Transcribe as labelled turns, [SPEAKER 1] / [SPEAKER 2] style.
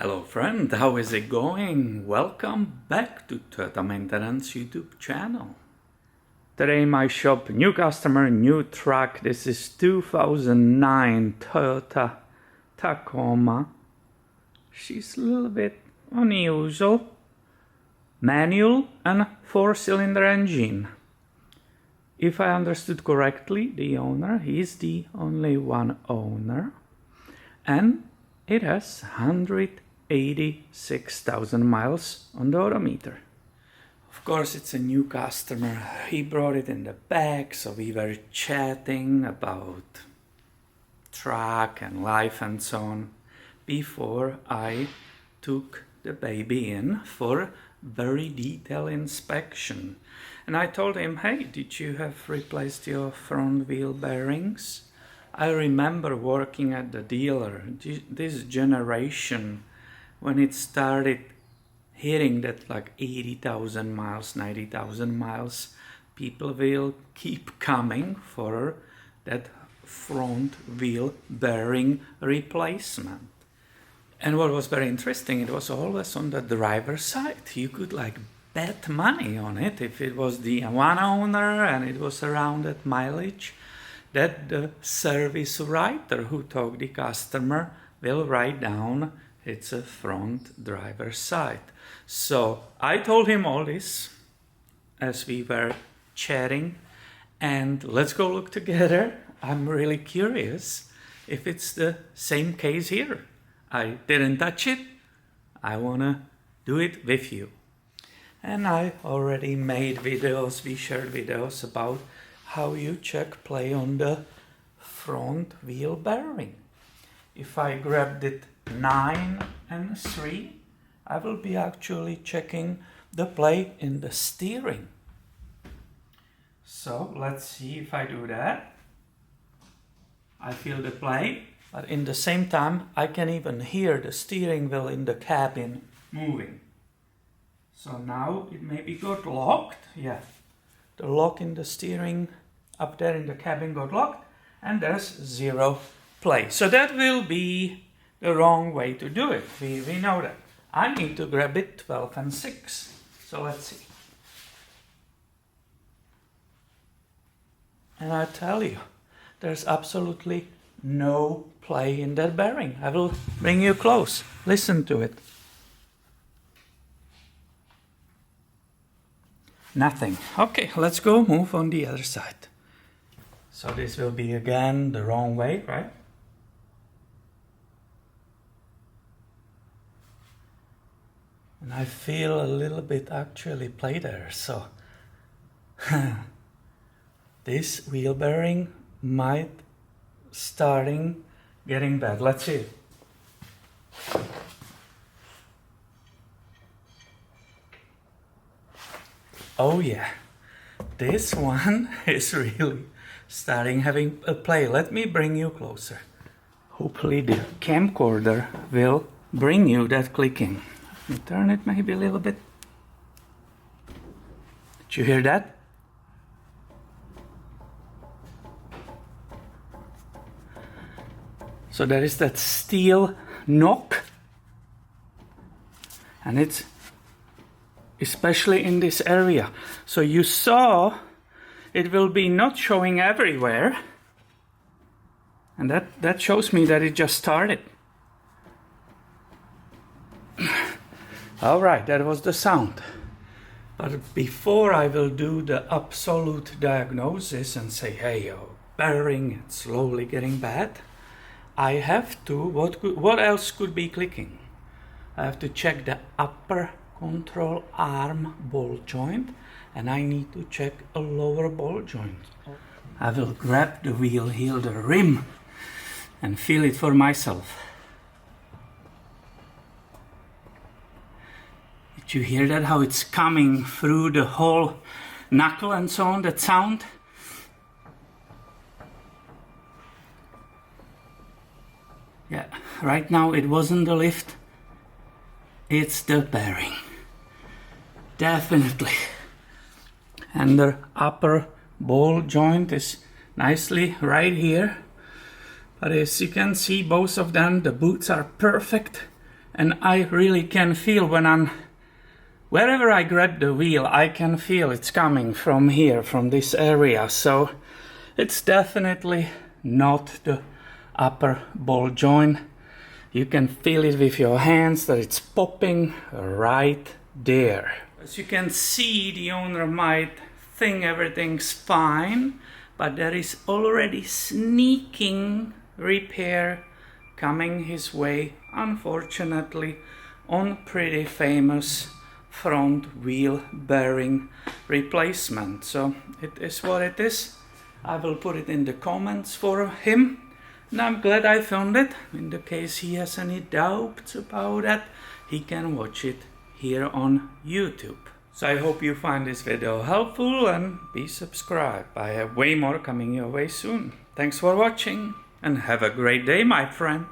[SPEAKER 1] Hello friend, how is it going? Welcome back to Toyota Maintenance YouTube channel. Today in my shop, new customer, new truck. This is 2009 Toyota Tacoma. She's a little bit unusual. Manual and 4-cylinder engine. If I understood correctly, the owner, he's the only one owner. And it has 186,000 miles on the odometer. Of course, it's a new customer. He brought it in the back, so we were chatting about truck and life and so on before I took the baby in for very detailed inspection. And I told him, hey, did you have replaced your front wheel bearings? I remember working at the dealer, this generation, when it started hitting that like 80,000 miles, 90,000 miles, people will keep coming for that front wheel bearing replacement. And what was very interesting, it was always on the driver's side. You could like bet money on it if it was the one owner and it was around that mileage, that the service writer who told the customer will write down it's a front driver's side. So I told him all this as we were chatting, and let's go look together. I'm really curious if it's the same case here. I didn't touch it. I wanna do it with you. And I already made videos, we shared videos about how you check play on the front wheel bearing. If I grabbed it 9 and 3, I will be actually checking the play in the steering. So let's see if I do that. I feel the play, but in the same time I can even hear the steering wheel in the cabin moving. So now it maybe got locked. Yeah, the lock in the steering up there in the cabin got locked, and there's 0 play. So that will be the wrong way to do it. We know that. I need to grab it 12 and 6. So let's see. And I tell you, there's absolutely no play in that bearing. I will bring you close. Listen to it. Nothing. Okay, let's go move on the other side. So this will be again the wrong way, right? And I feel a little bit actually play there, so this wheel bearing might starting getting bad. Let's see. Oh yeah, this one is really starting having a play. Let me bring you closer. Hopefully the camcorder will bring you that clicking. Let me turn it maybe a little bit. Did you hear that? So there is that steel knock, and it's especially in this area. So you saw it will be not showing everywhere, and that shows me that it just started. All right, that was the sound. But before I will do the absolute diagnosis and say, hey, your bearing, it's slowly getting bad, I have to, what else could be clicking? I have to check the upper control arm ball joint, and I need to check a lower ball joint. I will grab the wheel heel, the rim, and feel it for myself. Did you hear that, how it's coming through the whole knuckle and so on, that sound? Yeah, right now it wasn't the lift, it's the bearing. Definitely. And the upper ball joint is nicely right here. But as you can see, both of them, the boots are perfect. And I really can feel wherever I grab the wheel, I can feel it's coming from here, from this area. So it's definitely not the upper ball joint. You can feel it with your hands that it's popping right there. As you can see, the owner might think everything's fine, but there is already sneaking repair coming his way, unfortunately, on pretty famous front wheel bearing replacement. So it is what it is. I will put it in the comments for him, and I'm glad I found it. In the case he has any doubts about that, he can watch it here on YouTube. So I hope you find this video helpful, and be subscribed. I have way more coming your way soon. Thanks for watching, and have a great day, my friend.